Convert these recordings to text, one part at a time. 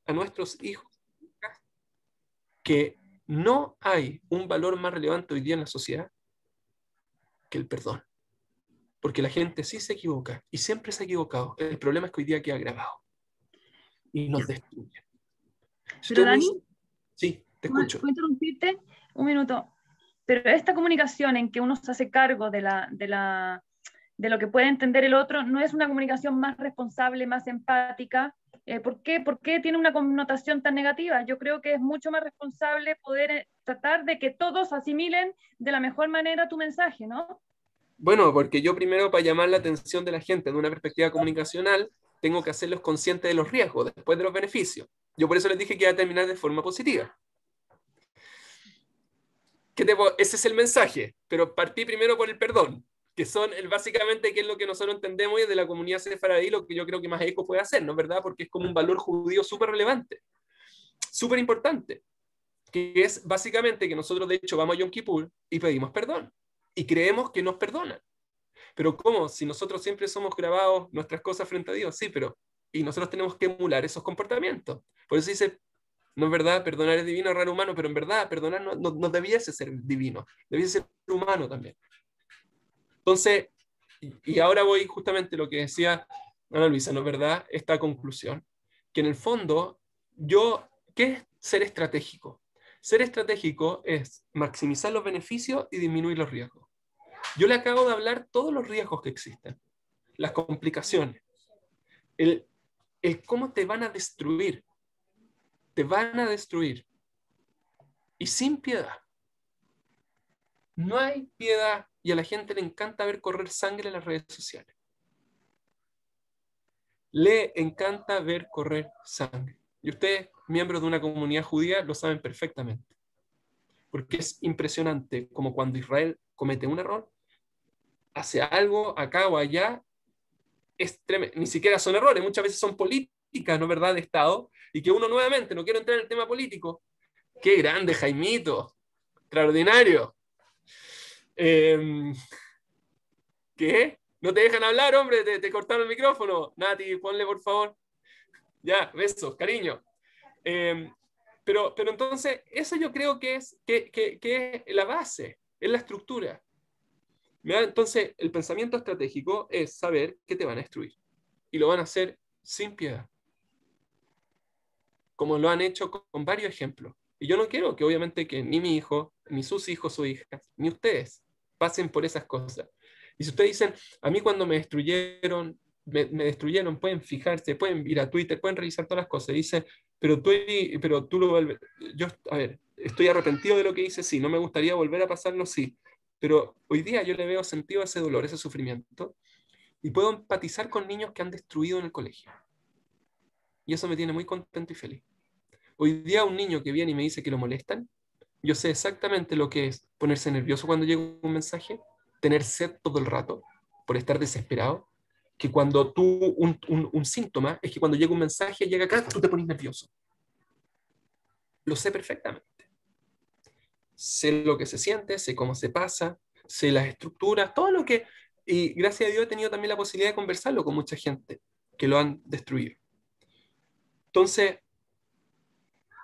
a nuestros hijos que no hay un valor más relevante hoy día en la sociedad que el perdón. Porque la gente sí se equivoca y siempre se ha equivocado. El problema es que hoy día queda grabado y nos destruye. Si Pero Dani, dice, sí, te escucho. ¿puedo interrumpirte un minuto? Pero esta comunicación en que uno se hace cargo de lo que puede entender el otro, ¿no es una comunicación más responsable, más empática? ¿Por qué tiene una connotación tan negativa? Yo creo que es mucho más responsable poder tratar de que todos asimilen de la mejor manera tu mensaje, ¿no? Bueno, porque yo primero, para llamar la atención de la gente de una perspectiva comunicacional, tengo que hacerlos conscientes de los riesgos, después de los beneficios. Yo por eso les dije que iba a terminar de forma positiva. Ese es el mensaje, pero partí primero por el perdón, que son básicamente que es lo que nosotros entendemos de la comunidad sefaradí, lo que yo creo que más eco puede hacer, ¿no es verdad? Porque es como un valor judío súper relevante, súper importante, que es básicamente que nosotros de hecho vamos a Yom Kippur y pedimos perdón, y creemos que nos perdonan. Pero ¿cómo? Si nosotros siempre somos grabados nuestras cosas frente a Dios, sí, pero y nosotros tenemos que emular esos comportamientos. Por eso dice, no es verdad, perdonar es divino, errar humano, pero en verdad, perdonar no debiese ser divino, debiese ser humano también. Entonces, y ahora voy justamente a lo que decía Ana Luisa, ¿no es verdad? Esta conclusión, que en el fondo, ¿qué es ser estratégico? Ser estratégico es maximizar los beneficios y disminuir los riesgos. Yo le acabo de hablar todos los riesgos que existen, las complicaciones, el cómo te van a destruir. Te van a destruir. Y sin piedad. No hay piedad y a la gente le encanta ver correr sangre en las redes sociales. Le encanta ver correr sangre. Y ustedes, miembros de una comunidad judía, lo saben perfectamente. Porque es impresionante como cuando Israel comete un error, hace algo acá o allá, es tremendo. Ni siquiera son errores, muchas veces son políticas, ¿no es verdad?, de Estado, y que uno nuevamente, no quiero entrar en el tema político, qué grande Jaimito, extraordinario. ¿Qué? ¿No te dejan hablar, hombre? Te cortaron el micrófono. Nati, ponle por favor. Ya, besos, cariño. Pero entonces, eso yo creo que es la base, es la estructura. Entonces, el pensamiento estratégico es saber que te van a destruir. Y lo van a hacer sin piedad. Como lo han hecho con varios ejemplos. Y yo no quiero que obviamente que ni mi hijo, ni sus hijos o hijas, ni ustedes pasen por esas cosas. Y si ustedes dicen, a mí cuando me destruyeron, pueden fijarse, pueden ir a Twitter, pueden revisar todas las cosas. Dicen, pero tú lo vuelves. Yo, a ver, estoy arrepentido de lo que hice, sí, no me gustaría volver a pasarlo, sí. Pero hoy día yo le veo sentido a ese dolor, ese sufrimiento, y puedo empatizar con niños que han destruido en el colegio. Y eso me tiene muy contento y feliz. Hoy día un niño que viene y me dice que lo molestan, yo sé exactamente lo que es ponerse nervioso cuando llega un mensaje, tener sed todo el rato por estar desesperado, que cuando un síntoma es que cuando llega un mensaje, llega acá, tú te pones nervioso. Lo sé perfectamente. Sé lo que se siente, sé cómo se pasa, sé las estructuras, todo lo que... Y gracias a Dios he tenido también la posibilidad de conversarlo con mucha gente que lo han destruido. Entonces,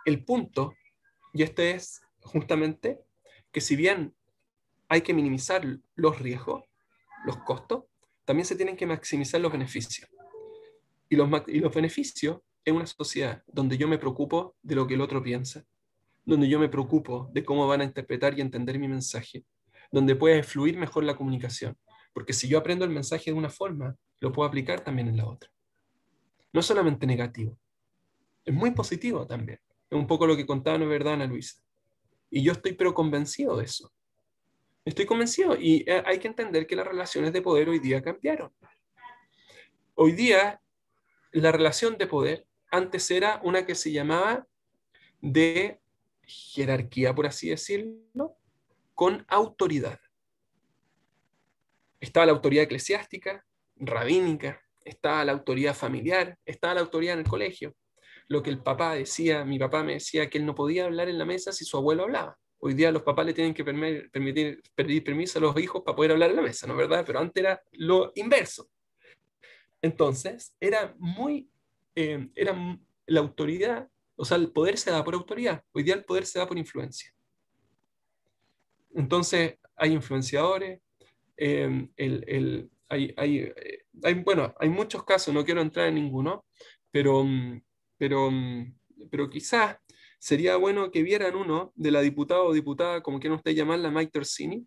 el punto, y este es justamente que si bien hay que minimizar los riesgos, los costos, también se tienen que maximizar los beneficios. Y los beneficios en una sociedad donde yo me preocupo de lo que el otro piensa, donde yo me preocupo de cómo van a interpretar y entender mi mensaje, donde puede fluir mejor la comunicación. Porque si yo aprendo el mensaje de una forma, lo puedo aplicar también en la otra. No es solamente negativo, es muy positivo también. Es un poco lo que contaba, ¿no es verdad, Ana Luisa? Y yo estoy pero convencido de eso. Estoy convencido y hay que entender que las relaciones de poder hoy día cambiaron. Hoy día la relación de poder antes era una que se llamaba de jerarquía, por así decirlo, con autoridad. Estaba la autoridad eclesiástica, rabínica, estaba la autoridad familiar, estaba la autoridad en el colegio. Lo que el papá decía, mi papá me decía que él no podía hablar en la mesa si su abuelo hablaba. Hoy día los papás le tienen que pedir permiso a los hijos para poder hablar en la mesa, ¿no es verdad? Pero antes era lo inverso. Entonces, era la autoridad, o sea, el poder se da por autoridad, hoy día el poder se da por influencia. Entonces, hay influenciadores, bueno, hay muchos casos, no quiero entrar en ninguno, pero, pero, pero quizás sería bueno que vieran uno de la diputada o diputada, como quieran ustedes llamarla, Mike Torsini,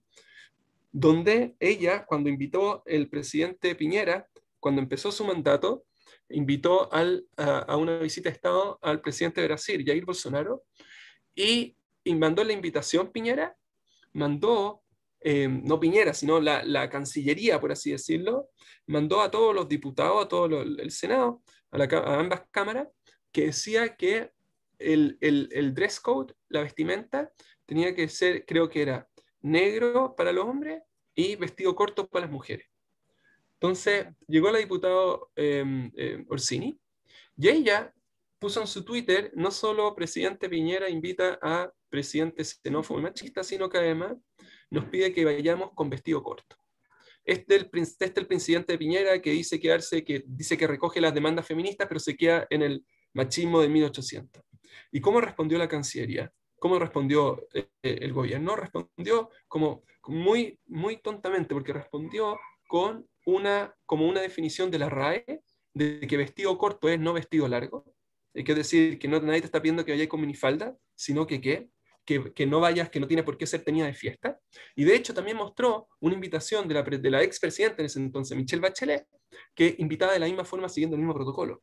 donde ella, cuando invitó el presidente Piñera, cuando empezó su mandato, invitó a una visita de Estado al presidente de Brasil, Jair Bolsonaro, y mandó la invitación Piñera, mandó, no Piñera, sino la Cancillería, por así decirlo, mandó a todos los diputados, a todo el Senado, a ambas cámaras, que decía que el dress code, la vestimenta, tenía que ser, creo que era negro para los hombres y vestido corto para las mujeres. Entonces llegó la diputada Orsini y ella puso en su Twitter, no solo presidente Piñera invita a presidente xenófobo y machista, sino que además nos pide que vayamos con vestido corto. El presidente Piñera que dice que dice que recoge las demandas feministas, pero se queda en el machismo de 1800. ¿Y cómo respondió la Cancillería? ¿Cómo respondió el gobierno? Respondió como muy, muy tontamente, porque respondió como una definición de la RAE de que vestido corto es no vestido largo. Que es decir, que nadie te está pidiendo que vayas con minifalda, sino que no vayas, que no tiene por qué ser tenida de fiesta. Y de hecho también mostró una invitación de la expresidenta en ese entonces, Michelle Bachelet, que invitaba de la misma forma siguiendo el mismo protocolo.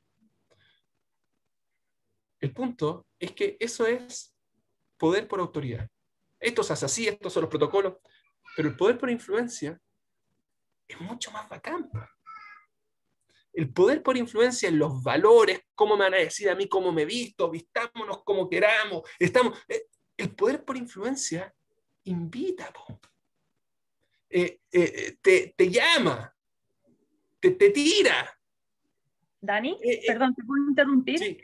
El punto es que eso es poder por autoridad. Esto se hace así, estos son los protocolos, pero el poder por influencia es mucho más bacán. El poder por influencia en los valores, cómo me van a decir a mí cómo me visto, vistámonos como queramos, el poder por influencia invita, te llama, te tira. Dani, Eh, eh, perdón, te puedo interrumpir. sí,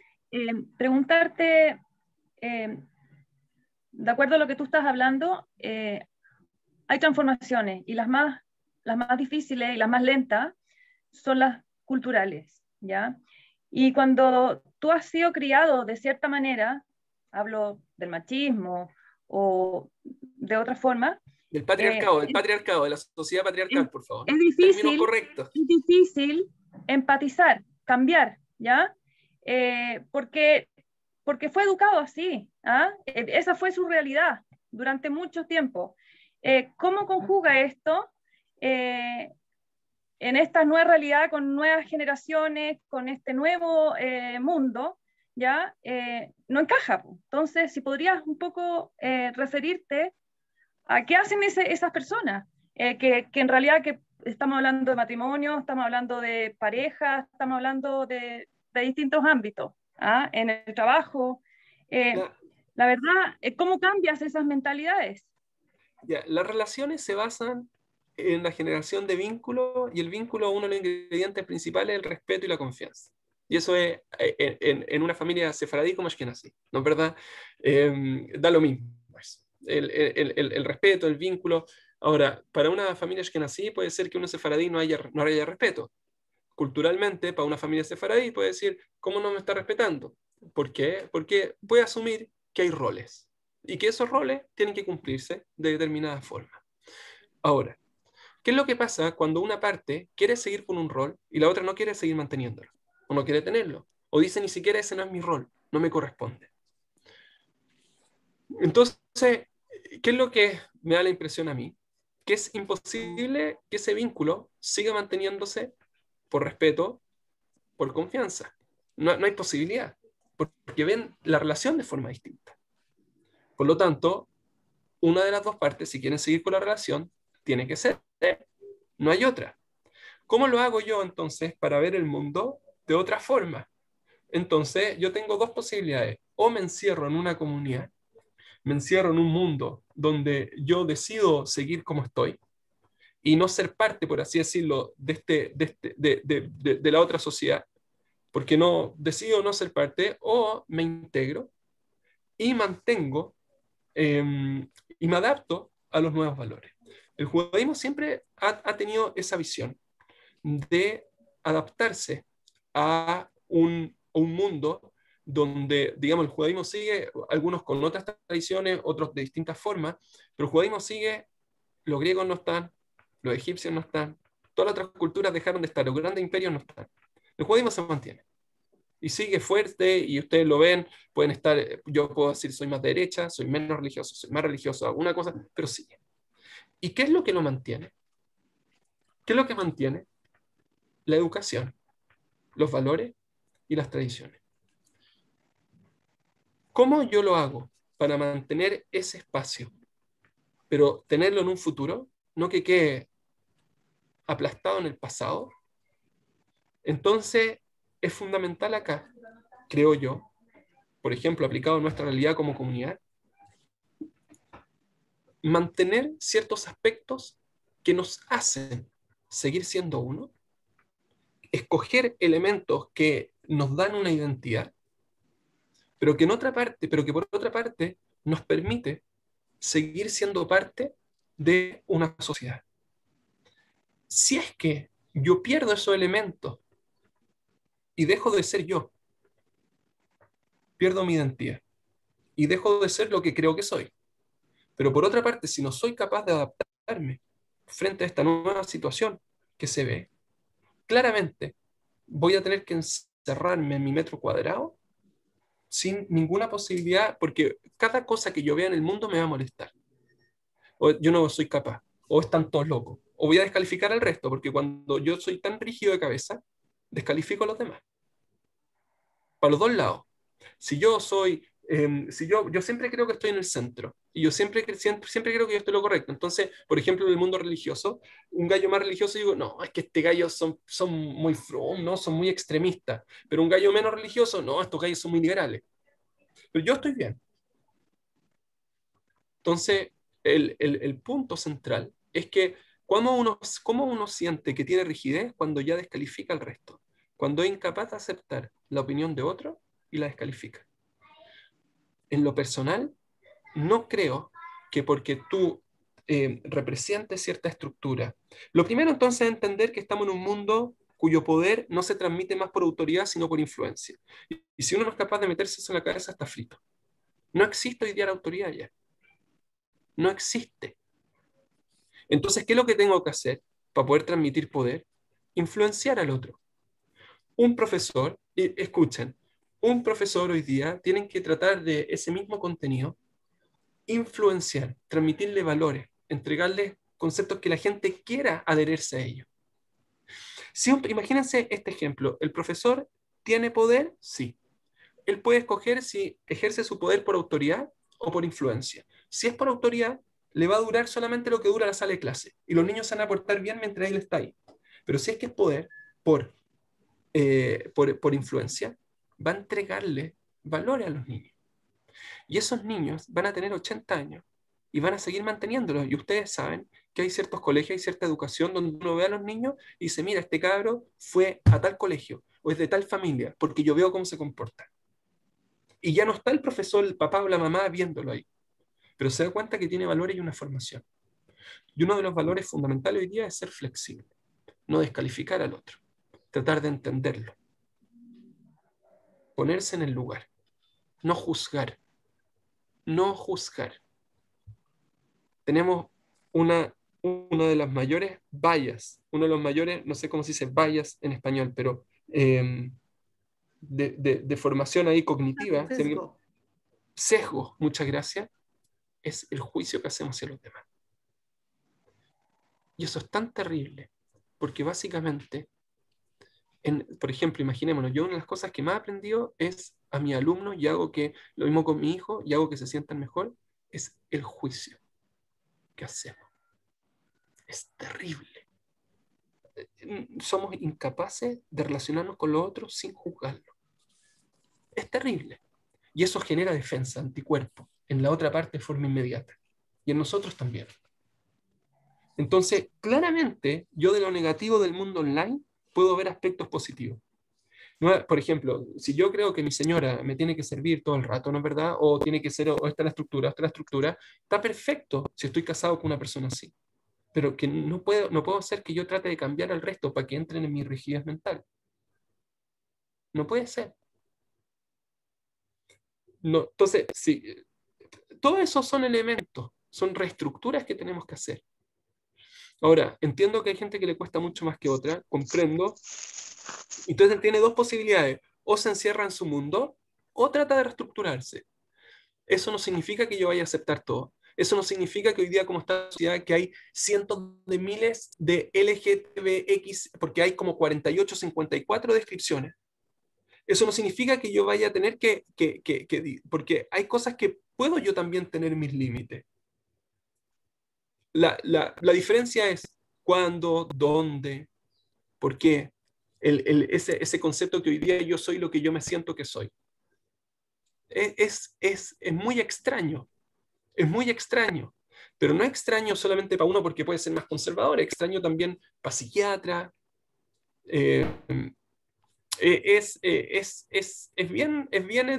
Preguntarte, de acuerdo a lo que tú estás hablando, hay transformaciones y las más difíciles y las más lentas son las culturales, ¿ya? Y cuando tú has sido criado de cierta manera, hablo del machismo o de otra forma, del eh, patriarcado, de la sociedad es, patriarcal, por favor. es Términos difícil, correctos. es difícil empatizar, cambiar, ¿ya? Porque, porque fue educado así, ¿ah? Esa fue su realidad durante mucho tiempo. ¿Cómo conjuga esto en esta nueva realidad, con nuevas generaciones, con este nuevo mundo? ¿Ya? No encaja. Entonces, si podrías un poco referirte a qué hacen esas personas, que en realidad que estamos hablando de matrimonio, estamos hablando de pareja, estamos hablando de distintos ámbitos, ¿ah? En el trabajo. Eh, La, la verdad, ¿cómo cambias esas mentalidades? las relaciones se basan en la generación de vínculos y el vínculo, uno de los ingredientes principales es el respeto y la confianza. Y eso es en una familia sefaradí como ashkenazí, ¿no es verdad? Da lo mismo. Pues. El respeto, el vínculo. Ahora, para una familia ashkenazí puede ser que uno sefaradí no haya respeto. Culturalmente, para una familia sefaradí puede decir, ¿cómo no me está respetando? ¿Por qué? Porque puede asumir que hay roles y que esos roles tienen que cumplirse de determinada forma. Ahora, ¿qué es lo que pasa cuando una parte quiere seguir con un rol y la otra no quiere seguir manteniéndolo? O no quiere tenerlo. O dice ni siquiera ese no es mi rol, no me corresponde. Entonces, ¿qué es lo que me da la impresión a mí? Que es imposible que ese vínculo siga manteniéndose por respeto, por confianza. No hay posibilidad, porque ven la relación de forma distinta. Por lo tanto, una de las dos partes, si quieren seguir con la relación, tiene que ser. No hay otra. ¿Cómo lo hago yo entonces para ver el mundo de otra forma? Entonces, yo tengo dos posibilidades. O me encierro en una comunidad, me encierro en un mundo donde yo decido seguir como estoy y no ser parte, por así decirlo, de la otra sociedad, porque no decido no ser parte, o me integro y mantengo y me adapto a los nuevos valores. El judaísmo siempre ha tenido esa visión de adaptarse a un mundo donde, digamos, el judaísmo sigue, algunos con otras tradiciones, otros de distintas formas, pero el judaísmo sigue, los griegos no están, los egipcios no están, todas las otras culturas dejaron de estar, los grandes imperios no están. El judaísmo se mantiene y sigue fuerte, y ustedes lo ven, pueden estar, yo puedo decir soy más derecha, soy menos religioso, soy más religioso, alguna cosa, pero sigue. ¿Y qué es lo que lo mantiene? ¿Qué es lo que mantiene? La educación, los valores y las tradiciones. ¿Cómo yo lo hago para mantener ese espacio, pero tenerlo en un futuro, no que quede aplastado en el pasado? Entonces, es fundamental acá, creo yo, por ejemplo, aplicado a nuestra realidad como comunidad, mantener ciertos aspectos que nos hacen seguir siendo uno, escoger elementos que nos dan una identidad, pero que por otra parte nos permite seguir siendo parte de una sociedad. Si es que yo pierdo esos elementos y dejo de ser yo, pierdo mi identidad y dejo de ser lo que creo que soy. Pero por otra parte, si no soy capaz de adaptarme frente a esta nueva situación que se ve, claramente voy a tener que encerrarme en mi metro cuadrado sin ninguna posibilidad, porque cada cosa que yo vea en el mundo me va a molestar. O yo no soy capaz, o están todos locos, o voy a descalificar al resto, porque cuando yo soy tan rígido de cabeza, descalifico a los demás. Para los dos lados. Si yo soy, yo siempre creo que estoy en el centro, y yo siempre creo que yo estoy lo correcto. Entonces, por ejemplo, en el mundo religioso, un gallo más religioso digo, no, es que este gallo son muy from, ¿no? Son muy extremistas. Pero un gallo menos religioso, no, estos gallos son muy liberales. Pero yo estoy bien. Entonces, el punto central es que cómo uno siente que tiene rigidez cuando ya descalifica al resto, cuando es incapaz de aceptar la opinión de otro y la descalifica. En lo personal, no creo que porque tú representes cierta estructura. Lo primero entonces es entender que estamos en un mundo cuyo poder no se transmite más por autoridad, sino por influencia. Y si uno no es capaz de meterse eso en la cabeza, está frito. No existe hoy día la autoridad ya. No existe. Entonces, ¿qué es lo que tengo que hacer para poder transmitir poder? Influenciar al otro. Un profesor, y escuchen, un profesor hoy día tienen que tratar de ese mismo contenido, influenciar, transmitirle valores, entregarle conceptos que la gente quiera adherirse a ellos. Imagínense este ejemplo, el profesor tiene poder, sí. Él puede escoger si ejerce su poder por autoridad o por influencia. Si es por autoridad, le va a durar solamente lo que dura la sala de clase y los niños se van a portar bien mientras él está ahí. Pero si es que es poder por, por influencia, va a entregarle valores a los niños. Y esos niños van a tener 80 años y van a seguir manteniéndolos. Y ustedes saben que hay ciertos colegios, hay cierta educación donde uno ve a los niños y dice, mira, este cabro fue a tal colegio o es de tal familia, porque yo veo cómo se comporta. Y ya no está el profesor, el papá o la mamá viéndolo ahí, pero se da cuenta que tiene valores y una formación. Y uno de los valores fundamentales hoy día es ser flexible, no descalificar al otro, tratar de entenderlo, ponerse en el lugar, no juzgar, no juzgar. Tenemos una de las mayores vallas, uno de los mayores, no sé cómo se dice vallas en español, pero de formación ahí cognitiva, sesgo, muchas gracias, es el juicio que hacemos hacia los demás. Y eso es tan terrible, porque básicamente, por ejemplo, imaginémonos, yo una de las cosas que más he aprendido es a mi alumno, y hago que, lo mismo con mi hijo, y hago que se sientan mejor, es el juicio que hacemos. Es terrible. Somos incapaces de relacionarnos con los otros sin juzgarlo. Es terrible. Y eso genera defensa, anticuerpo, en la otra parte de forma inmediata. Y en nosotros también. Entonces, claramente, yo de lo negativo del mundo online puedo ver aspectos positivos. No, por ejemplo, si yo creo que mi señora me tiene que servir todo el rato, ¿no es verdad? O tiene que ser, o esta es la estructura, está perfecto si estoy casado con una persona así. Pero que no puedo hacer que yo trate de cambiar al resto para que entren en mi rigidez mental. No puede ser. No, entonces, sí, todo eso son elementos, son reestructuras que tenemos que hacer. Ahora, entiendo que hay gente que le cuesta mucho más que otra, comprendo. Entonces tiene dos posibilidades, o se encierra en su mundo, o trata de reestructurarse. Eso no significa que yo vaya a aceptar todo. Eso no significa que hoy día, como está la sociedad, que hay cientos de miles de LGTBX, porque hay como 48, 54 descripciones. Eso no significa que yo vaya a tener porque hay cosas que puedo yo también tener mis límites. La diferencia es cuándo, dónde, por qué. Ese concepto que hoy día yo soy lo que yo me siento que soy. Es muy extraño, es muy extraño, pero no es extraño solamente para uno porque puede ser más conservador, es extraño también para psiquiatra. Eh, es bien,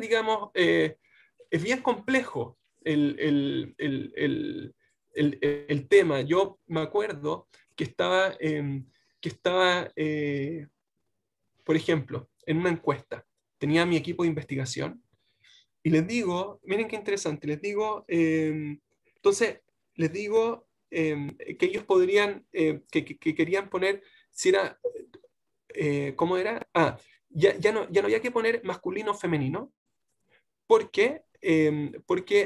digamos, es bien complejo el tema. Yo me acuerdo que estaba, por ejemplo, en una encuesta, tenía mi equipo de investigación y les digo, miren qué interesante, entonces, les digo que ellos podrían, que querían poner, si era, ¿cómo era? Ya no había que poner masculino o femenino, porque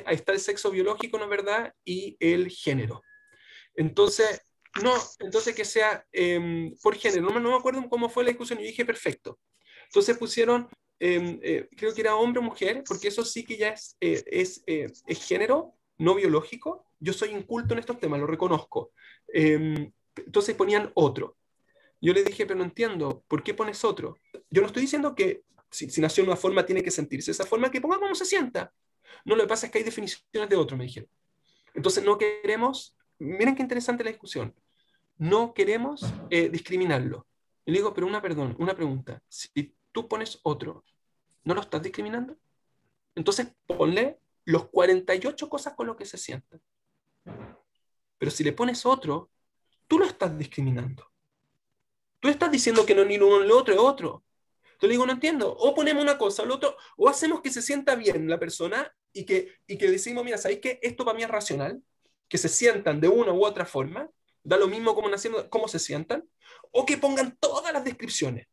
ahí está el sexo biológico, ¿no es verdad? Y el género. Entonces, no, entonces que sea por género. No me acuerdo cómo fue la discusión. Y dije, perfecto. Entonces pusieron, creo que era hombre o mujer, porque eso sí que ya es género, no biológico. Yo soy inculto en estos temas, lo reconozco. Entonces ponían otro. Yo le dije, pero no entiendo, ¿por qué pones otro? Yo no estoy diciendo que si nació de una forma tiene que sentirse esa forma, que ponga como se sienta. No, lo que pasa es que hay definiciones de otro, me dijeron. Entonces no queremos, miren qué interesante la discusión, no queremos discriminarlo. Y le digo, pero una pregunta, si tú pones otro, ¿no lo estás discriminando? Entonces ponle los 48 cosas con lo que se sienta. Pero si le pones otro, tú lo estás discriminando. Tú estás diciendo que no ni uno ni lo otro es otro. Entonces le digo, no entiendo. O ponemos una cosa o lo otro, o hacemos que se sienta bien la persona y que decimos, mira, ¿sabéis que esto para mí es racional? Que se sientan de una u otra forma, da lo mismo cómo se sientan, o que pongan todas las descripciones,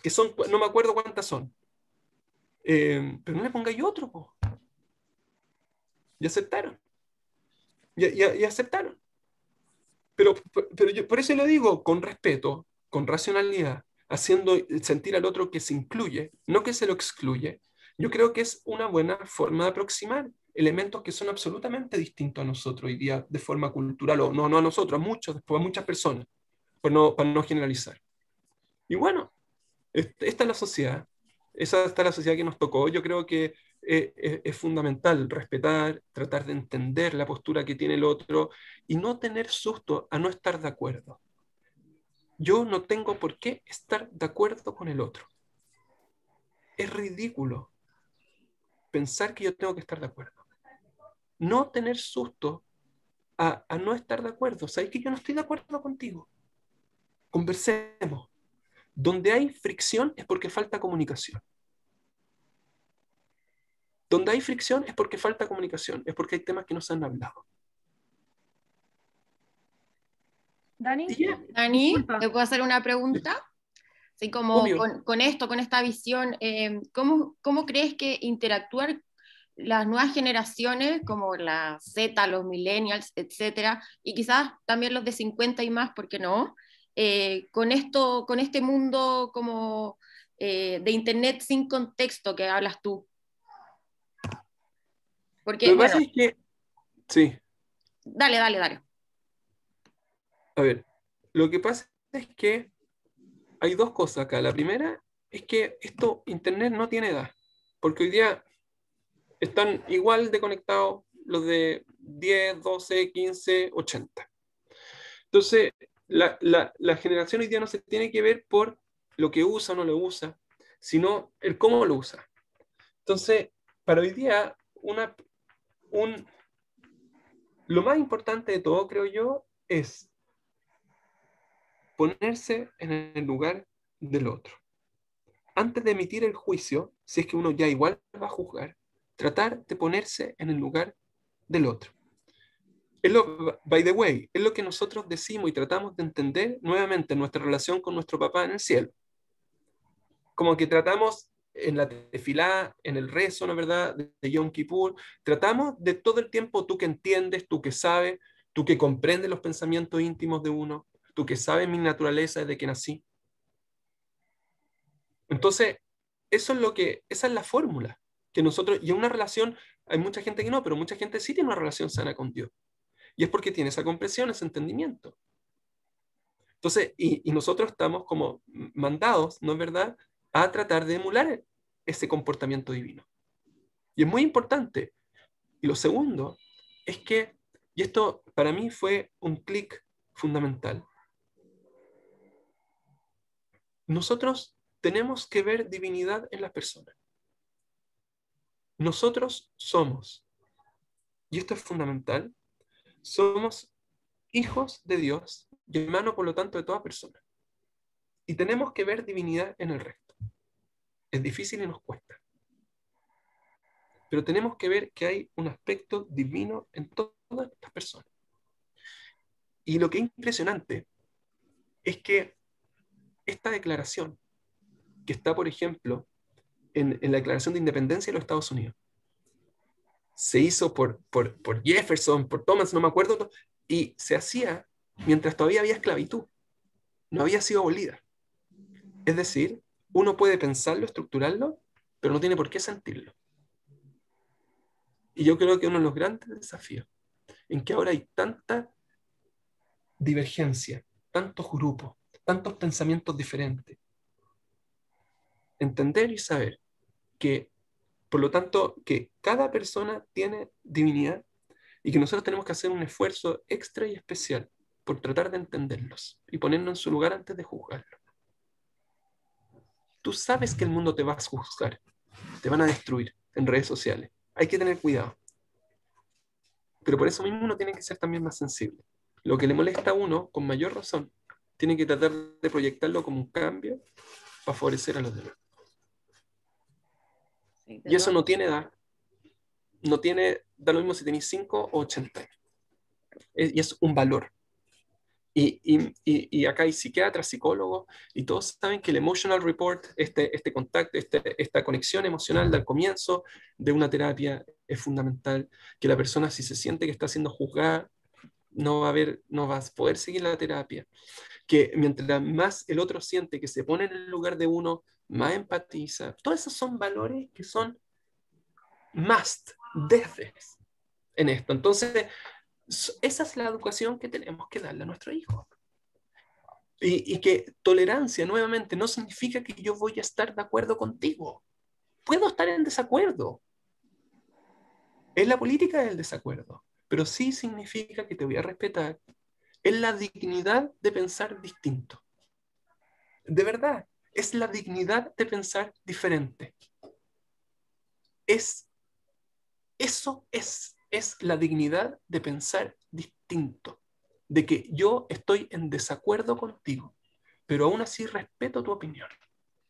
que son, no me acuerdo cuántas son. Pero no le pongáis otro, po. Y aceptaron. Y aceptaron. Pero yo por eso lo digo con respeto, con racionalidad, haciendo sentir al otro que se incluye, no que se lo excluye. Yo creo que es una buena forma de aproximar elementos que son absolutamente distintos a nosotros hoy día de forma cultural, o no a nosotros, a muchos, después a muchas personas, para no generalizar. Y bueno, esta es la sociedad, esa está la sociedad que nos tocó. Yo creo que es fundamental respetar, tratar de entender la postura que tiene el otro y no tener susto a no estar de acuerdo. Yo no tengo por qué estar de acuerdo con el otro. Es ridículo pensar que yo tengo que estar de acuerdo. No tener susto a no estar de acuerdo. ¿Sabes que yo no estoy de acuerdo contigo? Conversemos. Donde hay fricción es porque falta comunicación. Donde hay fricción es porque falta comunicación, es porque hay temas que no se han hablado. Dani, Y ya, Dani, disculpa. ¿te puedo hacer una pregunta? Así como obvio. con esto, con esta visión, ¿cómo crees que interactuar las nuevas generaciones, como la Z, los millennials, etcétera, y quizás también los de 50 y más, ¿por qué no? Con este mundo como de internet sin contexto que hablas tú. Lo Porque, que bueno, pasa es que, sí, dale, dale, dale. a ver, lo que pasa es que hay dos cosas acá. La primera es que Internet no tiene edad, porque hoy día están igual de conectados los de 10, 12, 15, 80. Entonces, la generación hoy día no se tiene que ver por lo que usa o no lo usa, sino el cómo lo usa. Entonces, para hoy día, un, lo más importante de todo, creo yo, es ponerse en el lugar del otro. Antes de emitir el juicio, si es que uno ya igual va a juzgar, tratar de ponerse en el lugar del otro. By the way, es lo que nosotros decimos y tratamos de entender nuevamente en nuestra relación con nuestro papá en el cielo. Como que tratamos en la tefilá, en el rezo, ¿no es verdad?, de Yom Kippur, tratamos de todo el tiempo, tú que entiendes, tú que sabes, tú que comprendes los pensamientos íntimos de uno, tú que sabes mi naturaleza desde que nací. Entonces, esa es la fórmula que nosotros, y en una relación, hay mucha gente que no, pero mucha gente sí tiene una relación sana con Dios. Y es porque tiene esa comprensión, ese entendimiento. Entonces, y nosotros estamos como mandados, ¿no es verdad?, a tratar de emular ese comportamiento divino. Y es muy importante. Y lo segundo es que, y esto para mí fue un clic fundamental, nosotros tenemos que ver divinidad en las personas. Nosotros somos, y esto es fundamental, somos hijos de Dios y hermanos, por lo tanto, de toda persona. Y tenemos que ver divinidad en el resto. Es difícil y nos cuesta. Pero tenemos que ver que hay un aspecto divino en todas las personas. Y lo que es impresionante es que esta declaración, que está, por ejemplo, en la Declaración de Independencia de los Estados Unidos, se hizo por Jefferson, por Thomas, no me acuerdo, y se hacía mientras todavía había esclavitud, no había sido abolida. Es decir, uno puede pensarlo, estructurarlo, pero no tiene por qué sentirlo. Y yo creo que uno de los grandes desafíos, en que ahora hay tanta divergencia, tantos grupos, tantos pensamientos diferentes, entender y saber que, por lo tanto, que cada persona tiene divinidad y que nosotros tenemos que hacer un esfuerzo extra y especial por tratar de entenderlos y ponernos en su lugar antes de juzgarlos. Tú sabes que el mundo te va a juzgar, te van a destruir en redes sociales. Hay que tener cuidado. Pero por eso mismo uno tiene que ser también más sensible. Lo que le molesta a uno, con mayor razón, tiene que tratar de proyectarlo como un cambio para favorecer a los demás. Sí, Y eso no tiene edad. No tiene, da lo mismo si tenéis 5 o 80 años. Y es un valor. Y acá hay psiquiatras, psicólogos, y todos saben que el emotional report, este contacto, esta conexión emocional al comienzo de una terapia es fundamental, que la persona si se siente que está siendo juzgada, no va a poder seguir la terapia, que mientras más el otro siente que se pone en el lugar de uno, más empatiza. Todos esos son valores que son must, debes en esto. Entonces, esa es la educación que tenemos que darle a nuestros hijos. Y que tolerancia, nuevamente, no significa que yo voy a estar de acuerdo contigo. Puedo estar en desacuerdo. Es la política del desacuerdo, pero sí significa que te voy a respetar. Es la dignidad de pensar distinto. De verdad, es la dignidad de pensar diferente. Eso es la dignidad de pensar distinto. De que yo estoy en desacuerdo contigo, pero aún así respeto tu opinión.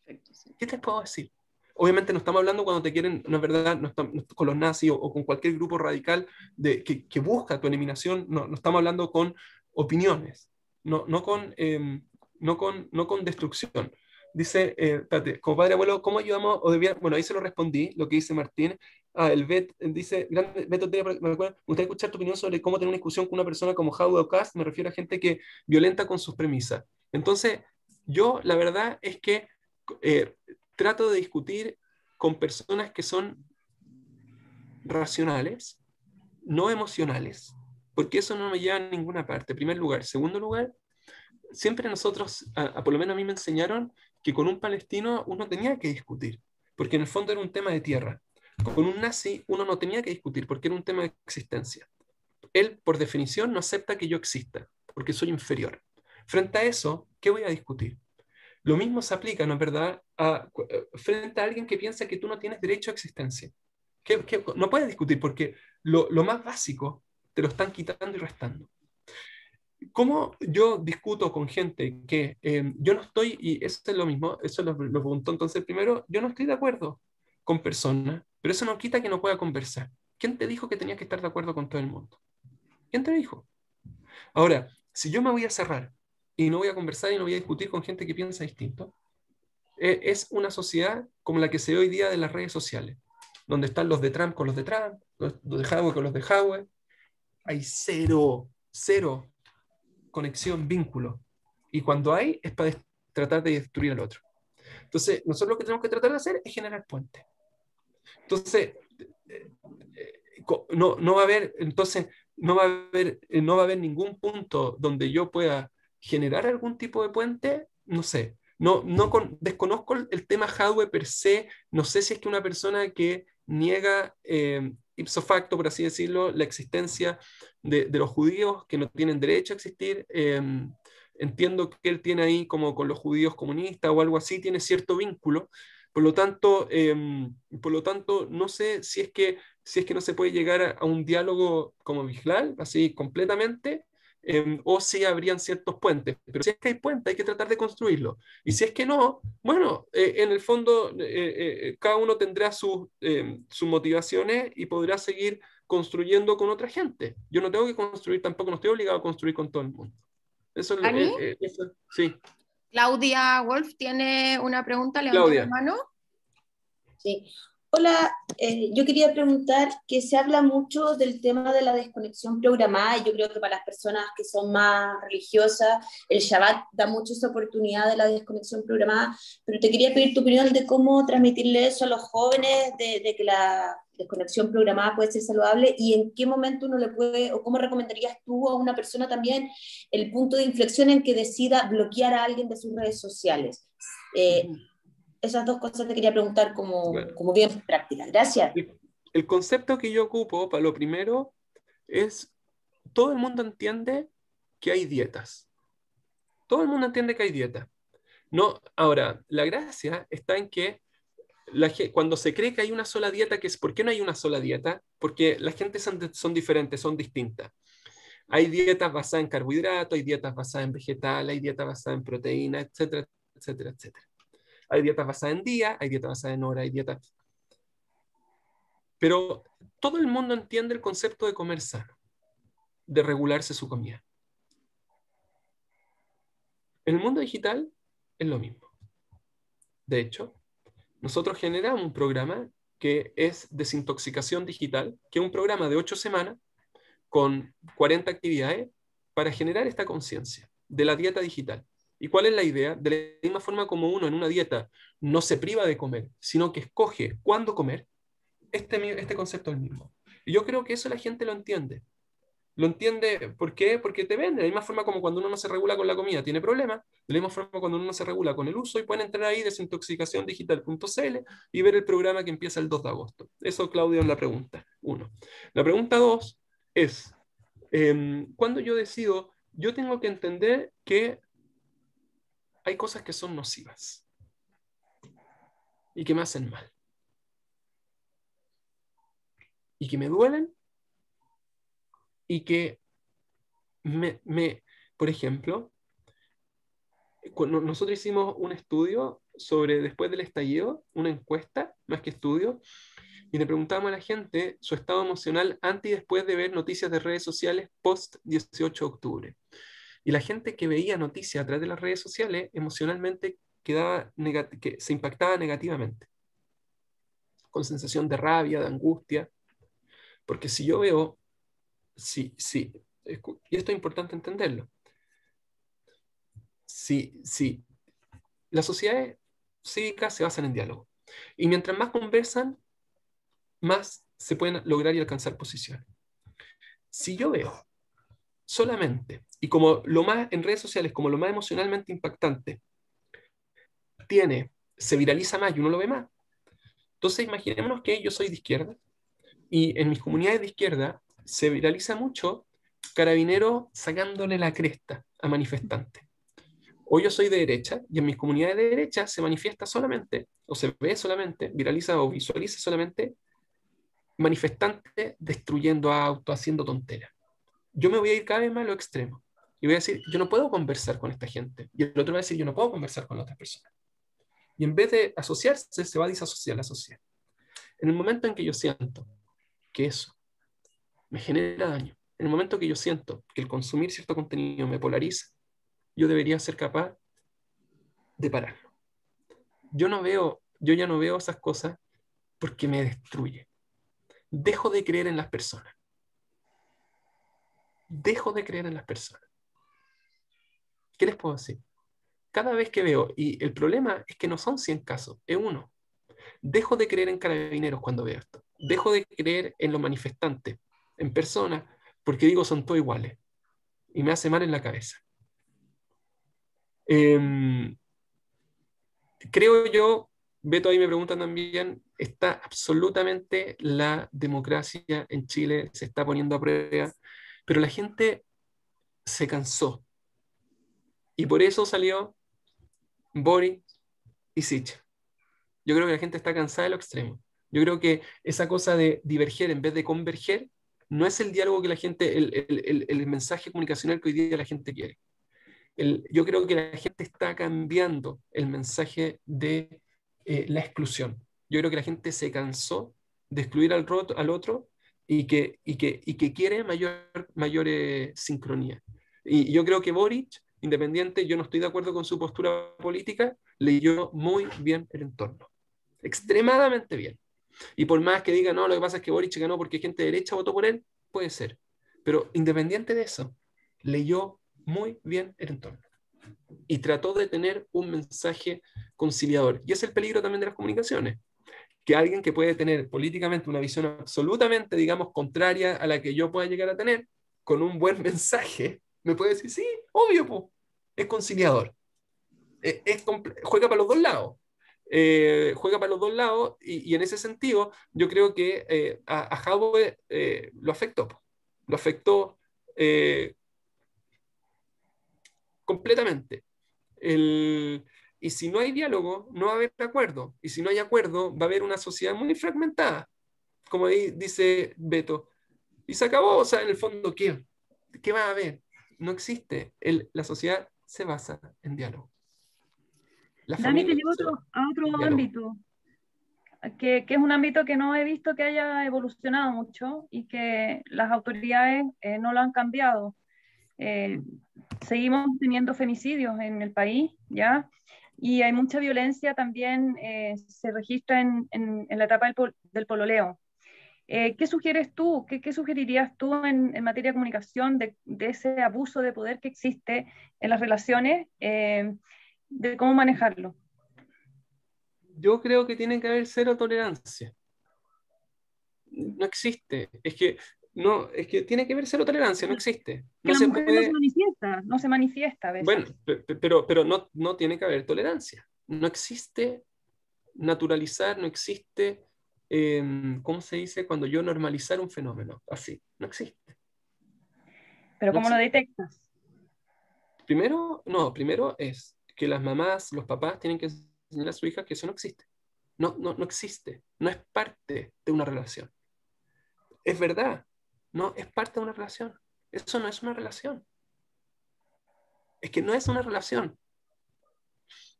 Perfecto, sí. ¿Qué te puedo decir? Obviamente no estamos hablando cuando te quieren, no es verdad, no estamos, con los nazis o con cualquier grupo radical que busca tu eliminación, no estamos hablando con opiniones, no con destrucción. Dice, espérate, como padre abuelo, ¿cómo ayudamos? Bueno, ahí se lo respondí, lo que dice Martín. El dice, Beto, me gustaría escuchar tu opinión sobre cómo tener una discusión con una persona como Howard Cast, me refiero a gente que violenta con sus premisas. Entonces, yo la verdad es que trato de discutir con personas que son racionales, no emocionales, porque eso no me lleva a ninguna parte, en primer lugar. Segundo lugar, siempre nosotros, por lo menos a mí me enseñaron que con un palestino uno tenía que discutir, porque en el fondo era un tema de tierra. Con un nazi uno no tenía que discutir, porque era un tema de existencia. Él, por definición, no acepta que yo exista, porque soy inferior. Frente a eso, ¿qué voy a discutir? Lo mismo se aplica, ¿no es verdad?, frente a alguien que piensa que tú no tienes derecho a existencia. No puedes discutir porque lo más básico te lo están quitando y restando. ¿Cómo yo discuto con gente que yo no estoy, y eso es lo mismo, eso lo preguntó entonces primero, yo no estoy de acuerdo con personas pero eso no quita que no pueda conversar. ¿Quién te dijo que tenías que estar de acuerdo con todo el mundo? ¿Quién te dijo? Ahora, si yo me voy a cerrar y no voy a conversar y no voy a discutir con gente que piensa distinto, es una sociedad como la que se ve hoy día de las redes sociales, donde están los de Trump con los de Trump, los de Huawei con los de Huawei. Hay cero conexión, vínculo. Y cuando hay, es para tratar de destruir al otro. Entonces, nosotros lo que tenemos que tratar de hacer es generar puentes. Entonces, no va a haber, entonces, no va a haber ningún punto donde yo pueda generar algún tipo de puente, no sé. Desconozco el tema hardware per se, no sé si es que una persona que niega ipso facto, por así decirlo, la existencia de los judíos que no tienen derecho a existir, entiendo que él tiene ahí como con los judíos comunistas o algo así, tiene cierto vínculo, por lo tanto, no sé si es que no se puede llegar a un diálogo como Bijlal, así completamente, o si habrían ciertos puentes. Pero si es que hay puentes, hay que tratar de construirlo. Y si es que no, bueno, en el fondo cada uno tendrá sus motivaciones y podrá seguir construyendo con otra gente. Yo no tengo que construir tampoco, no estoy obligado a construir con todo el mundo. Eso ¿Ani? Sí. Claudia Wolf tiene una pregunta, levantó la Claudia. mano. Sí. Hola, yo quería preguntar que se habla mucho del tema de la desconexión programada y yo creo que para las personas que son más religiosas, el Shabbat da mucho esa oportunidad de la desconexión programada, pero te quería pedir tu opinión de cómo transmitirle eso a los jóvenes, de que la desconexión programada puede ser saludable y en qué momento uno le puede, o cómo recomendarías tú a una persona también el punto de inflexión en que decida bloquear a alguien de sus redes sociales. Esas dos cosas te quería preguntar como bien prácticas. Gracias. El concepto que yo ocupo para lo primero es, todo el mundo entiende que hay dietas. Todo el mundo entiende que hay dietas. No, ahora, la gracia está en que cuando se cree que hay una sola dieta, ¿por qué no hay una sola dieta? Porque la gente son diferentes, son distintas. Hay dietas basadas en carbohidratos, hay dietas basadas en vegetales, hay dietas basadas en proteína, etcétera, etcétera, etcétera. Hay dietas basadas en día, hay dietas basadas en hora, hay dietas... Pero todo el mundo entiende el concepto de comer sano, de regularse su comida. En el mundo digital es lo mismo. De hecho, nosotros generamos un programa que es desintoxicación digital, que es un programa de 8 semanas con 40 actividades para generar esta conciencia de la dieta digital. ¿Y cuál es la idea? De la misma forma como uno en una dieta no se priva de comer, sino que escoge cuándo comer, este concepto es el mismo. Y yo creo que eso la gente lo entiende. Lo entiende, ¿por qué? Porque te vende. De la misma forma como cuando uno no se regula con la comida tiene problemas, de la misma forma cuando uno no se regula con el uso, y pueden entrar ahí desintoxicaciondigital.cl y ver el programa que empieza el 2 de agosto. Eso, Claudio, es la pregunta 1. La pregunta 2 es, cuando yo decido, yo tengo que entender que hay cosas que son nocivas y que me hacen mal y que me duelen y que por ejemplo, cuando nosotros hicimos un estudio sobre después del estallido, una encuesta, más que estudio, y le preguntábamos a la gente su estado emocional antes y después de ver noticias de redes sociales post 18 de octubre. Y la gente que veía noticias a través de las redes sociales emocionalmente que se impactaba negativamente, con sensación de rabia, de angustia, porque si yo veo, y esto es importante entenderlo, si las sociedades cívicas se basan en diálogo, y mientras más conversan, más se pueden lograr y alcanzar posiciones. Si yo veo solamente, y como lo más en redes sociales, como lo más emocionalmente impactante, se viraliza más y uno lo ve más. Entonces imaginémonos que yo soy de izquierda, y en mis comunidades de izquierda se viraliza mucho carabineros sacándole la cresta a manifestantes. O yo soy de derecha, y en mis comunidades de derecha se manifiesta solamente, o se ve solamente, viraliza o visualiza solamente manifestantes destruyendo autos, haciendo tonteras. Yo me voy a ir cada vez más a lo extremo. Y voy a decir, yo no puedo conversar con esta gente. Y el otro va a decir, yo no puedo conversar con otras personas. Y en vez de asociarse, se va a disasociar la sociedad. En el momento en que yo siento que eso me genera daño, en el momento que yo siento que el consumir cierto contenido me polariza, yo debería ser capaz de pararlo. Yo ya no veo esas cosas porque me destruye. Dejo de creer en las personas. Dejo de creer en las personas. ¿Qué les puedo decir? Cada vez que veo, y el problema es que no son 100 casos, es uno. Dejo de creer en carabineros cuando veo esto. Dejo de creer en los manifestantes, en personas, porque digo son todos iguales. Y me hace mal en la cabeza. Creo yo, Beto ahí me preguntan también, está absolutamente la democracia en Chile, se está poniendo a prueba, pero la gente se cansó. Y por eso salió Boric y Sichel. Yo creo que la gente está cansada de lo extremo. Yo creo que esa cosa de diverger en vez de converger no es el diálogo que la gente, el mensaje comunicacional que hoy día la gente quiere. Yo creo que la gente está cambiando el mensaje de la exclusión. Yo creo que la gente se cansó de excluir al otro y que quiere mayor sincronía. Y yo creo que Boric, independiente, yo no estoy de acuerdo con su postura política, leyó muy bien el entorno. Extremadamente bien. Y por más que diga, no, lo que pasa es que Boric ganó porque gente de derecha votó por él, puede ser. Pero independiente de eso, leyó muy bien el entorno y trató de tener un mensaje conciliador. Y es el peligro también de las comunicaciones, que alguien que puede tener políticamente una visión absolutamente, digamos, contraria a la que yo pueda llegar a tener, con un buen mensaje, me puede decir, sí, obvio, po, es conciliador. Juega para los dos lados. Juega para los dos lados y en ese sentido yo creo que a Jadwe lo afectó completamente. Y si no hay diálogo, no va a haber acuerdo. Y si no hay acuerdo, va a haber una sociedad muy fragmentada, como ahí dice Beto. Y se acabó, o sea, en el fondo, ¿qué va a haber? No existe. La sociedad se basa en diálogo. La Dani, te familia llevo a otro diálogo. ámbito, que es un ámbito que no he visto que haya evolucionado mucho y que las autoridades no lo han cambiado. Seguimos teniendo femicidios en el país, ¿ya? Y hay mucha violencia también, se registra en la etapa del pololeo. ¿Qué sugieres tú? ¿Qué sugerirías tú en materia de comunicación de ese abuso de poder que existe en las relaciones, de cómo manejarlo? Yo creo que tiene que haber cero tolerancia. No existe. Es que tiene que haber cero tolerancia, no existe. Que No la se mujer puede. no se manifiesta a veces. Bueno, pero no tiene que haber tolerancia. No existe naturalizar, no existe, ¿cómo se dice? Cuando yo normalizar un fenómeno. Así, no existe. Pero No ¿cómo lo existe. detectas? Primero es que las mamás, los papás tienen que enseñar a su hija que eso no existe. No existe. No es parte de una relación. Es verdad. No es parte de una relación. Eso no es una relación. Es que no es una relación.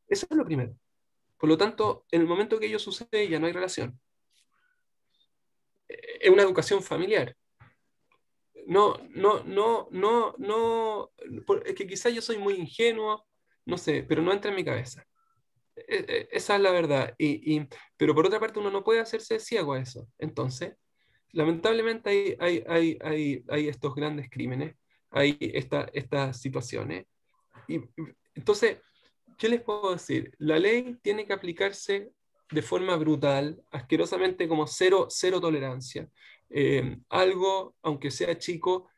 Eso es lo primero. Por lo tanto, en el momento que ello sucede, ya no hay relación. Es una educación familiar. Es que quizás yo soy muy ingenuo, no sé, pero no entra en mi cabeza. Esa es la verdad. Pero por otra parte, uno no puede hacerse ciego a eso. Entonces, lamentablemente hay estos grandes crímenes, hay estas situaciones. Y entonces, ¿qué les puedo decir? La ley tiene que aplicarse de forma brutal, asquerosamente como cero tolerancia. Algo, aunque sea chico,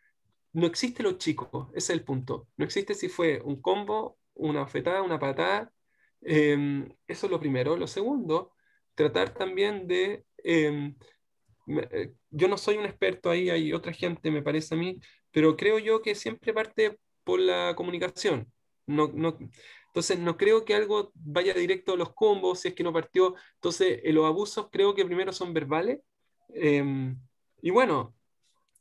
no existe lo chico, ese es el punto. No existe si fue un combo, una bofetada, una patada. Eso es lo primero. Lo segundo, tratar también de... yo no soy un experto ahí, hay otra gente, me parece a mí, pero creo yo que siempre parte por la comunicación. Entonces, no creo que algo vaya directo a los combos, si es que no partió. Entonces, los abusos creo que primero son verbales. Y bueno,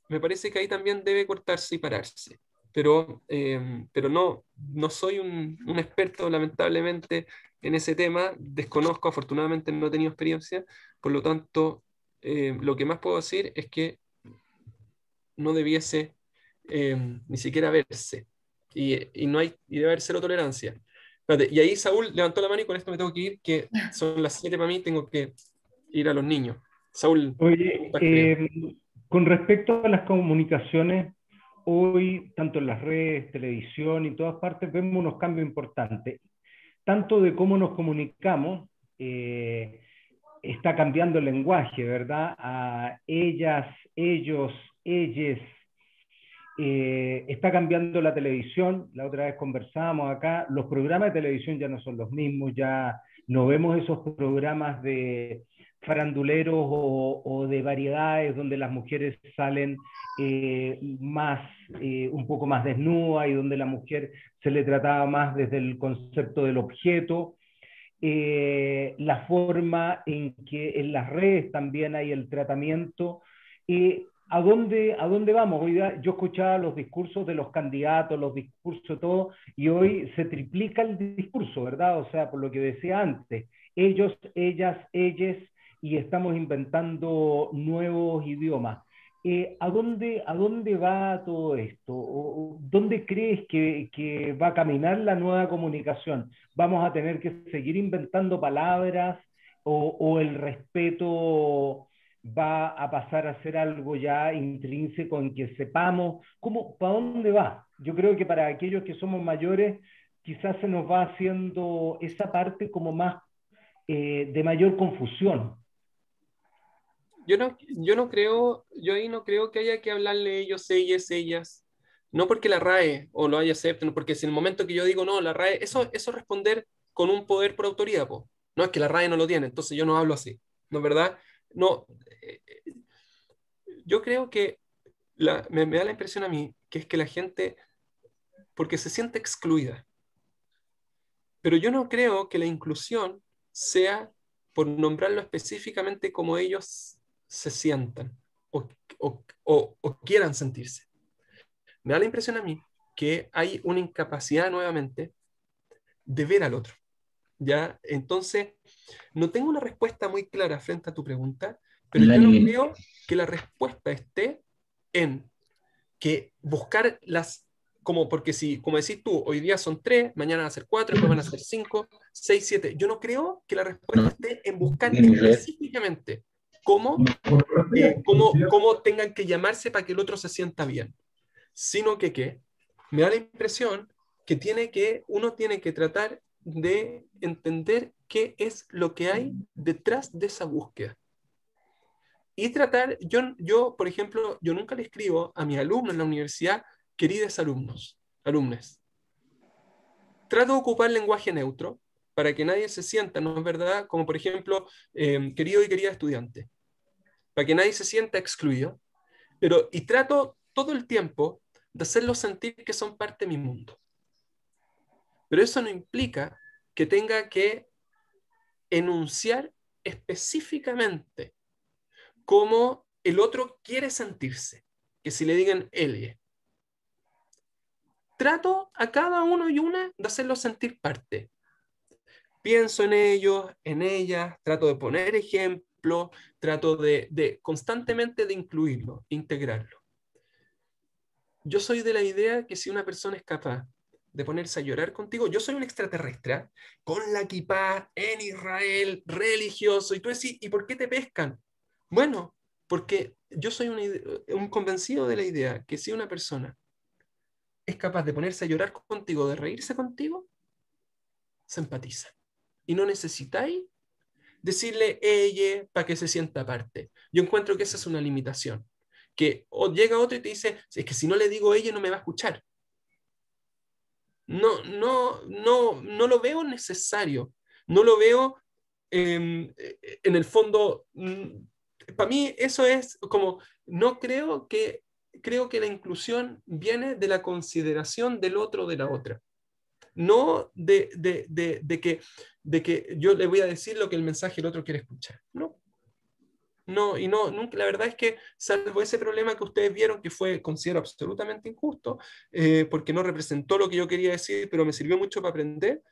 me parece que ahí también debe cortarse y pararse. Pero no soy un experto, lamentablemente, en ese tema. Desconozco, afortunadamente no he tenido experiencia. Por lo tanto, lo que más puedo decir es que no debiese ni siquiera verse. Y debe haber cero tolerancia. Espérate, y ahí Saúl levantó la mano y con esto me tengo que ir, que son las 7 para mí, tengo que ir a los niños. Saúl, Oye, con respecto a las comunicaciones, hoy, tanto en las redes, televisión y todas partes, vemos unos cambios importantes. Tanto de cómo nos comunicamos, está cambiando el lenguaje, ¿verdad? A ellas, ellos, ellas. Está cambiando la televisión, la otra vez conversábamos acá, los programas de televisión ya no son los mismos, ya no vemos esos programas de faranduleros o de variedades donde las mujeres salen un poco más desnudas y donde la mujer se le trataba más desde el concepto del objeto. La forma en que en las redes también hay el tratamiento. ¿A dónde vamos? Hoy yo escuchaba los discursos de los candidatos, los discursos de todo, y hoy se triplica el discurso, ¿verdad? O sea, por lo que decía antes, ellos, ellas, ellas, y estamos inventando nuevos idiomas. ¿A dónde va todo esto? ¿Dónde crees que va a caminar la nueva comunicación? ¿Vamos a tener que seguir inventando palabras o el respeto va a pasar a ser algo ya intrínseco en que sepamos para dónde va? Yo creo que para aquellos que somos mayores quizás se nos va haciendo esa parte como más de mayor confusión. Yo ahí no creo que haya que hablarle ellos, ellas, no porque la RAE o lo haya aceptado, porque si en el momento que yo digo no, la RAE, eso responder con un poder por autoridad, po. No es que la RAE no lo tiene, entonces yo no hablo así, ¿no es verdad? No, yo creo que me da la impresión a mí que es que la gente, porque se siente excluida, pero yo no creo que la inclusión sea por nombrarlo específicamente como ellos se sientan o quieran sentirse. Me da la impresión a mí que hay una incapacidad nuevamente de ver al otro. ¿Ya? Entonces, no tengo una respuesta muy clara frente a tu pregunta, pero yo no creo que la respuesta esté en que buscar porque si, como decís tú, hoy día son 3, mañana van a ser 4, después van a ser 5, 6, 7. Yo no creo que la respuesta esté en buscar específicamente cómo tengan que llamarse para que el otro se sienta bien, sino que me da la impresión que uno tiene que tratar de entender qué es lo que hay detrás de esa búsqueda. Y tratar, yo, por ejemplo, yo nunca le escribo a mis alumnos en la universidad, queridos alumnes. Trato de ocupar lenguaje neutro para que nadie se sienta, ¿no es verdad? Como por ejemplo, querido y querida estudiante, para que nadie se sienta excluido, y trato todo el tiempo de hacerlos sentir que son parte de mi mundo. Pero eso no implica que tenga que enunciar específicamente cómo el otro quiere sentirse, que si le digan él. Trato a cada uno y una de hacerlos sentir parte. Pienso en ellos, en ellas, trato de poner ejemplos, trato de constantemente de incluirlo, integrarlo. Yo soy de la idea que si una persona es capaz de ponerse a llorar contigo, yo soy un extraterrestre, con la kipá, en Israel, religioso, y tú decís, ¿y por qué te pescan? Bueno, porque yo soy un convencido de la idea que si una persona es capaz de ponerse a llorar contigo, de reírse contigo, se empatiza. Y no necesitáis decirle ella para que se sienta aparte. Yo encuentro que esa es una limitación. Que llega otro y te dice, es que si no le digo ella no me va a escuchar. No lo veo necesario. No lo veo en el fondo. Para mí eso es como, no creo que la inclusión viene de la consideración del otro o de la otra. No de que yo le voy a decir lo que el mensaje el otro quiere escuchar. Nunca, la verdad es que, salvo ese problema que ustedes vieron, que considero absolutamente injusto, porque no representó lo que yo quería decir, pero me sirvió mucho para aprender,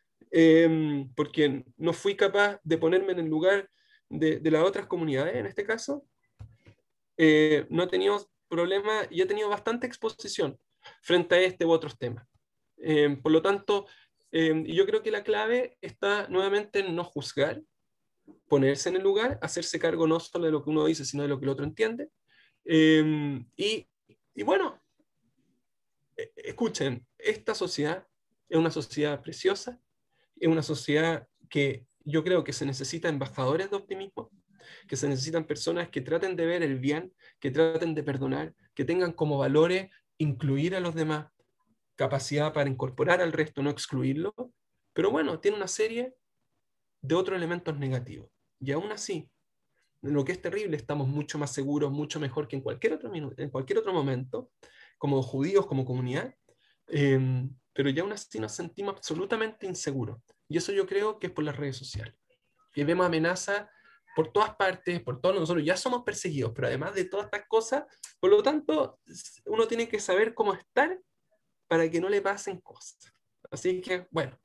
porque no fui capaz de ponerme en el lugar de las otras comunidades, en este caso, no he tenido problema y he tenido bastante exposición frente a este u otros temas. Por lo tanto, yo creo que la clave está nuevamente en no juzgar, ponerse en el lugar, hacerse cargo no solo de lo que uno dice, sino de lo que el otro entiende. Y bueno, escuchen, esta sociedad es una sociedad preciosa, es una sociedad que yo creo que se necesita embajadores de optimismo, que se necesitan personas que traten de ver el bien, que traten de perdonar, que tengan como valores incluir a los demás, capacidad para incorporar al resto, no excluirlo, pero bueno, tiene una serie de otros elementos negativos. Y aún así, lo que es terrible, estamos mucho más seguros, mucho mejor que en cualquier otro momento, como judíos, como comunidad, pero ya aún así nos sentimos absolutamente inseguros. Y eso yo creo que es por las redes sociales, que vemos amenazas por todas partes, por todos nosotros, ya somos perseguidos, pero además de todas estas cosas, por lo tanto, uno tiene que saber cómo estar para que no le pasen cosas. Así que, bueno,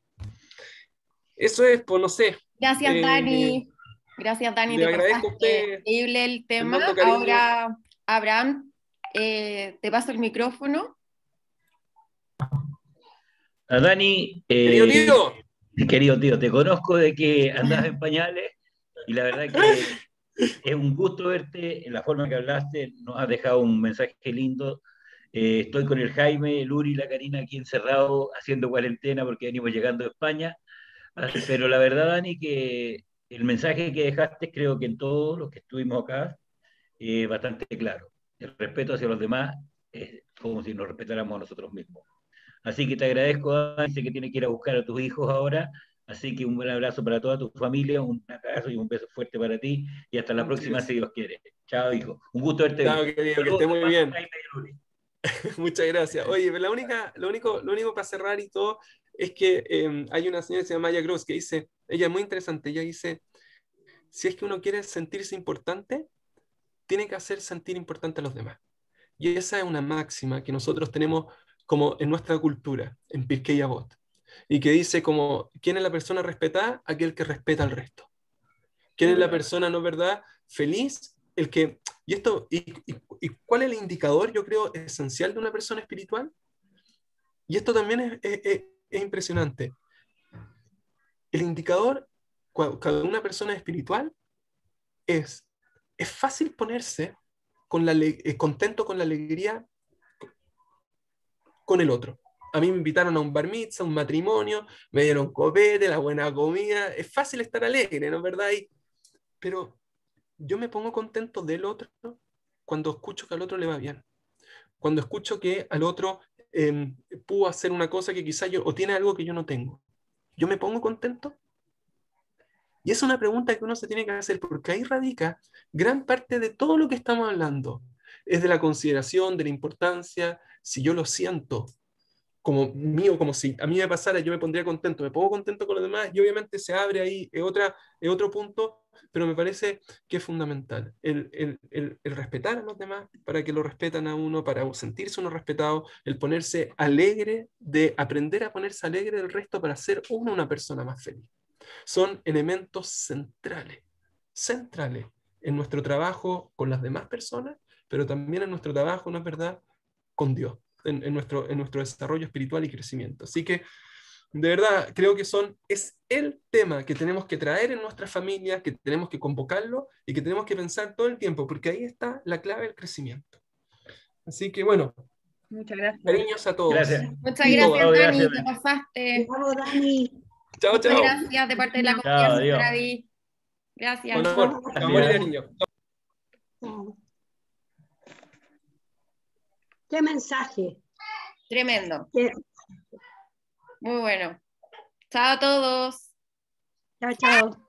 eso es, pues no sé. Gracias, Dani. Gracias, Dani. Le Te agradezco a pasaste usted. increíble el Les tema. mando cariño. Ahora, Abraham, te paso el micrófono. A Dani, Querido tío, querido tío, te conozco de que andas en pañales y la verdad que es un gusto verte en la forma que hablaste, nos has dejado un mensaje lindo. Estoy con el Jaime, el Uri y la Karina aquí encerrados haciendo cuarentena porque venimos llegando a España. Pero la verdad, Dani, que el mensaje que dejaste creo que en todos los que estuvimos acá es bastante claro. El respeto hacia los demás es como si nos respetáramos a nosotros mismos. Así que te agradezco, Dani, sé que tienes que ir a buscar a tus hijos ahora, así que un buen abrazo para toda tu familia, un abrazo y un beso fuerte para ti, y hasta la próxima si Dios quiere. Chao, hijo. Un gusto verte chao, bien. querido, que Saludos esté muy a bien. Jaime y Luli. Muchas gracias. Oye, pero lo único para cerrar y todo es que hay una señora que se llama Maya Cruz que dice, ella es muy interesante, ella dice, si es que uno quiere sentirse importante, tiene que hacer sentir importante a los demás. Y esa es una máxima que nosotros tenemos como en nuestra cultura, en Pirkei Avot, y que dice como, ¿quién es la persona respetada? Aquel que respeta al resto. ¿Quién es la persona, no verdad, feliz? El que, y cuál es el indicador, yo creo, esencial de una persona espiritual? Y esto también es impresionante. El indicador, cuando una persona es espiritual, es fácil ponerse contento con la alegría con el otro. A mí me invitaron a un bar mitzvah, un matrimonio, me dieron copete, la buena comida. Es fácil estar alegre, ¿no es verdad? Pero yo me pongo contento del otro cuando escucho que al otro le va bien. Cuando escucho que al otro pudo hacer una cosa que quizá yo, o tiene algo que yo no tengo. ¿Yo me pongo contento? Y es una pregunta que uno se tiene que hacer, porque ahí radica gran parte de todo lo que estamos hablando. Es de la consideración, de la importancia, si yo lo siento como mío, como si a mí me pasara, yo me pondría contento, me pongo contento con los demás y obviamente se abre ahí otro punto, pero me parece que es fundamental el respetar a los demás para que lo respetan a uno, para sentirse uno respetado, el ponerse alegre, de aprender a ponerse alegre del resto para ser uno una persona más feliz. Son elementos centrales en nuestro trabajo con las demás personas, pero también en nuestro trabajo, ¿no es verdad?, con Dios, en nuestro desarrollo espiritual y crecimiento. Así que, de verdad, creo que es el tema que tenemos que traer en nuestras familias, que tenemos que convocarlo y que tenemos que pensar todo el tiempo, porque ahí está la clave del crecimiento. Así que, bueno, muchas gracias. Cariños a todos. Gracias. Muchas gracias, Chao, Dani, gracias, te Dani. pasaste. Bravo, Dani. Chao, Muchas chao. gracias de parte de la Chao, comunidad adiós. Sefardí. Gracias. Con amor, Gracias. amor y cariño. ¿Qué mensaje? Tremendo. ¿Qué? Muy bueno. Chao a todos. Chao, chao.